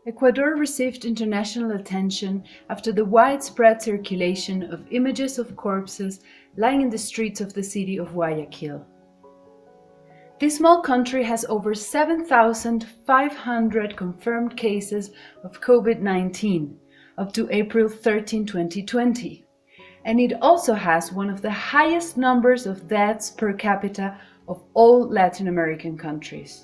Ecuador received international attention after the widespread circulation of images of corpses lying in the streets of the city of Guayaquil. This small country has over 7,500 confirmed cases of COVID-19 up to April 13, 2020, and it also has one of the highest numbers of deaths per capita of all Latin American countries.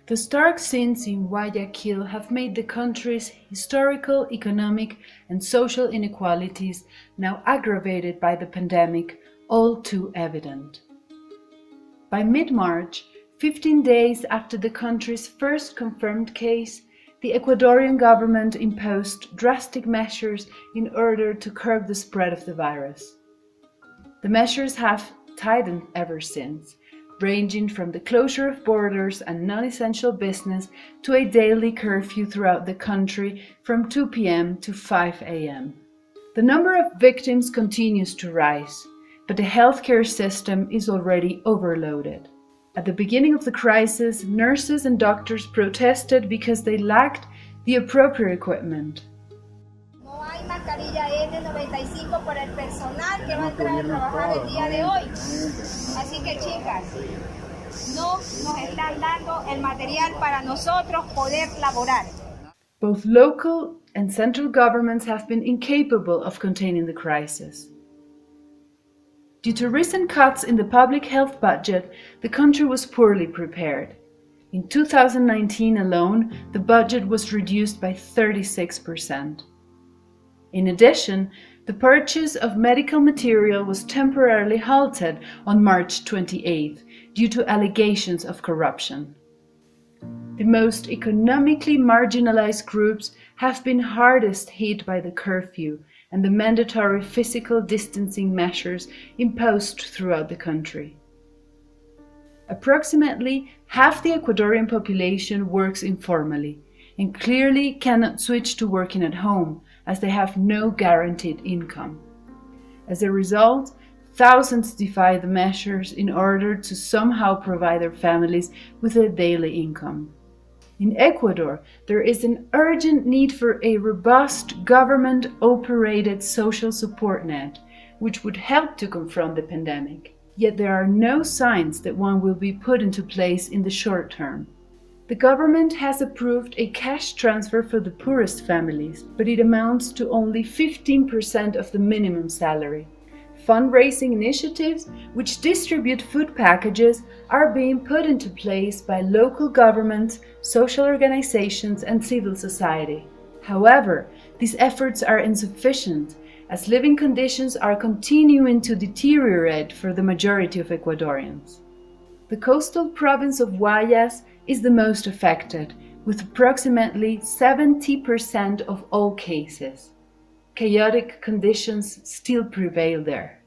The stark scenes in Guayaquil have made the country's historical, economic, and social inequalities, now aggravated by the pandemic, all too evident. By mid-March, 15 days after the country's first confirmed case, the Ecuadorian government imposed drastic measures in order to curb the spread of the virus. The measures have tightened ever since, ranging from the closure of borders and non-essential business to a daily curfew throughout the country from 2 p.m. to 5 a.m. The number of victims continues to rise, but the healthcare system is already overloaded. At the beginning of the crisis, nurses and doctors protested because they lacked the appropriate equipment. No hay mascarilla N95 para el personal que va a entrar a trabajar el día de hoy. Así que chicas, no nos están dando el material para nosotros poder laborar. Both local and central governments have been incapable of containing the crisis. Due to recent cuts in the public health budget, the country was poorly prepared. In 2019 alone, the budget was reduced by 36%. In addition, the purchase of medical material was temporarily halted on March 28th due to allegations of corruption. The most economically marginalized groups have been hardest hit by the curfew and the mandatory physical distancing measures imposed throughout the country. Approximately half the Ecuadorian population works informally and clearly cannot switch to working at home as they have no guaranteed income. As a result, thousands defy the measures in order to somehow provide their families with a daily income. In Ecuador, there is an urgent need for a robust government-operated social support net, which would help to confront the pandemic. Yet there are no signs that one will be put into place in the short term. The government has approved a cash transfer for the poorest families, but it amounts to only 15% of the minimum salary. Fundraising initiatives, which distribute food packages, are being put into place by local governments, social organizations, and civil society. However, these efforts are insufficient, as living conditions are continuing to deteriorate for the majority of Ecuadorians. The coastal province of Guayas is the most affected, with approximately 70% of all cases. Chaotic conditions still prevail there.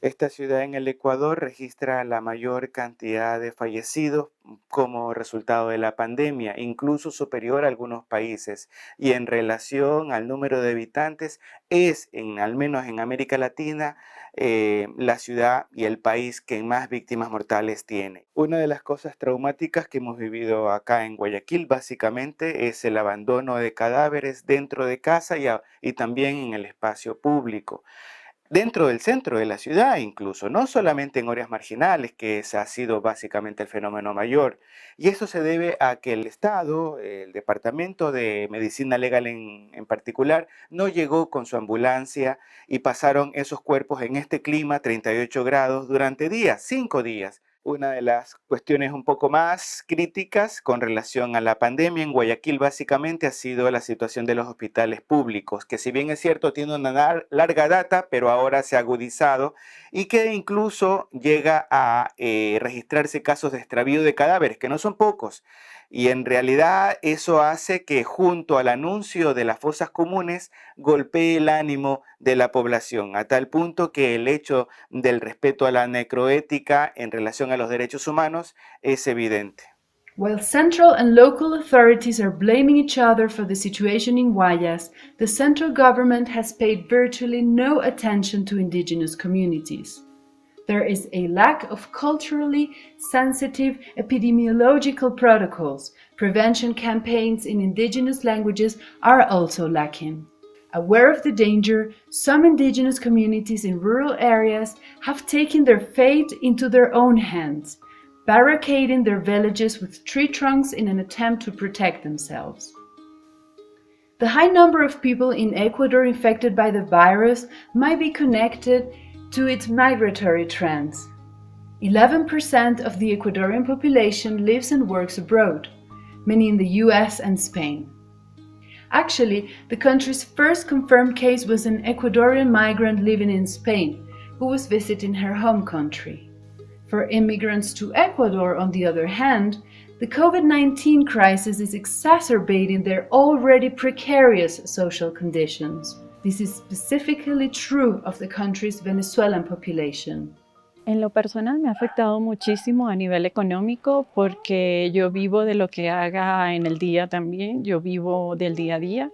Esta ciudad en el Ecuador registra la mayor cantidad de fallecidos como resultado de la pandemia, incluso superior a algunos países. Y en relación al número de habitantes, es, al menos en América Latina, la ciudad y el país que más víctimas mortales tiene. Una de las cosas traumáticas que hemos vivido acá en Guayaquil, básicamente, es el abandono de cadáveres dentro de casa y también en el espacio público. Dentro del centro de la ciudad incluso, no solamente en áreas marginales, que ese ha sido básicamente el fenómeno mayor. Y eso se debe a que el Estado, el Departamento de Medicina Legal en particular, no llegó con su ambulancia y pasaron esos cuerpos en este clima, 38 grados, durante días, 5 días. Una de las cuestiones un poco más críticas con relación a la pandemia en Guayaquil básicamente ha sido la situación de los hospitales públicos, que si bien es cierto tiene una larga data, pero ahora se ha agudizado y que incluso llega a registrarse casos de extravío de cadáveres, que no son pocos. Y en realidad eso hace que junto al anuncio de las fosas comunes golpee el ánimo de la población, a tal punto que el hecho del respeto a la necroética en relación a los derechos humanos es evidente. While central and local authorities are blaming each other for the situation in Guayas, the central government has paid virtually no attention to indigenous communities. There is a lack of culturally sensitive epidemiological protocols. Prevention campaigns in indigenous languages are also lacking. Aware of the danger, some indigenous communities in rural areas have taken their fate into their own hands, barricading their villages with tree trunks in an attempt to protect themselves. The high number of people in Ecuador infected by the virus might be connected to its migratory trends. 11% of the Ecuadorian population lives and works abroad, many in the US and Spain. Actually, the country's first confirmed case was an Ecuadorian migrant living in Spain, who was visiting her home country. For immigrants to Ecuador, on the other hand, the COVID-19 crisis is exacerbating their already precarious social conditions. This is specifically true of the country's Venezuelan population. En lo personal me ha afectado muchísimo a nivel económico porque yo vivo de lo que haga en el día también, yo vivo del día a día.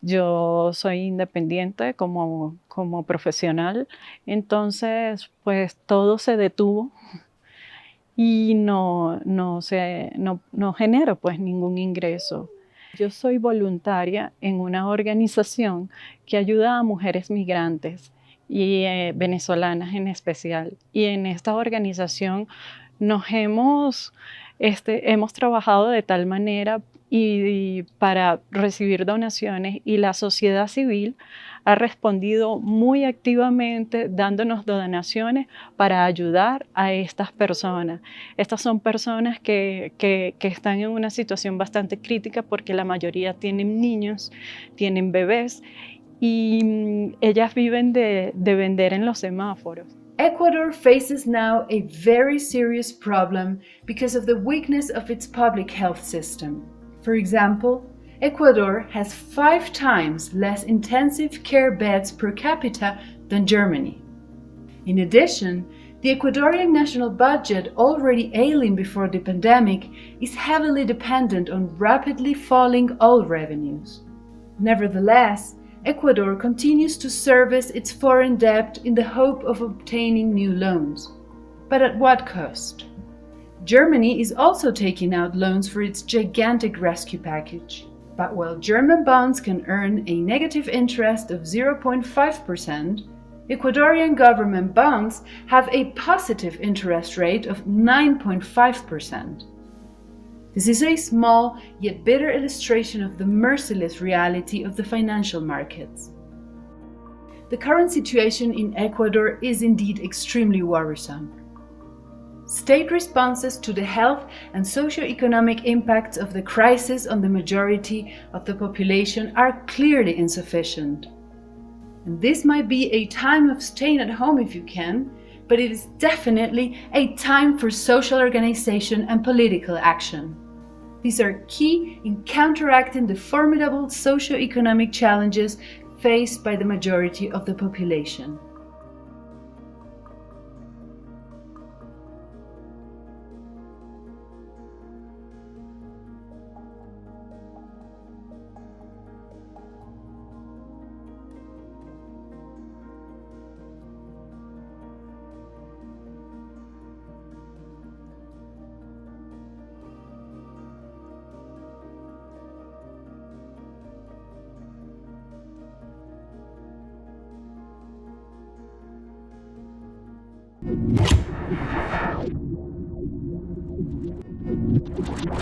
Yo soy independiente como profesional, entonces pues todo se detuvo y no genero pues ningún ingreso. Yo soy voluntaria en una organización que ayuda a mujeres migrantes y venezolanas en especial. Y en esta organización hemos trabajado de tal manera y para recibir donaciones, y la sociedad civil ha respondido muy activamente dándonos donaciones para ayudar a estas personas. Estas son personas que están en una situación bastante crítica porque la mayoría tienen niños, tienen bebés y ellas viven de vender en los semáforos. Ecuador faces now a very serious problem because of the weakness of its public health system. For example, Ecuador has 5 times less intensive care beds per capita than Germany. In addition, the Ecuadorian national budget, already ailing before the pandemic, is heavily dependent on rapidly falling oil revenues. Nevertheless, Ecuador continues to service its foreign debt in the hope of obtaining new loans. But at what cost? Germany is also taking out loans for its gigantic rescue package. But while German bonds can earn a negative interest of 0.5%, Ecuadorian government bonds have a positive interest rate of 9.5%. This is a small yet bitter illustration of the merciless reality of the financial markets. The current situation in Ecuador is indeed extremely worrisome. State responses to the health and socio-economic impacts of the crisis on the majority of the population are clearly insufficient. And this might be a time of staying at home if you can, but it is definitely a time for social organization and political action. These are key in counteracting the formidable socio-economic challenges faced by the majority of the population.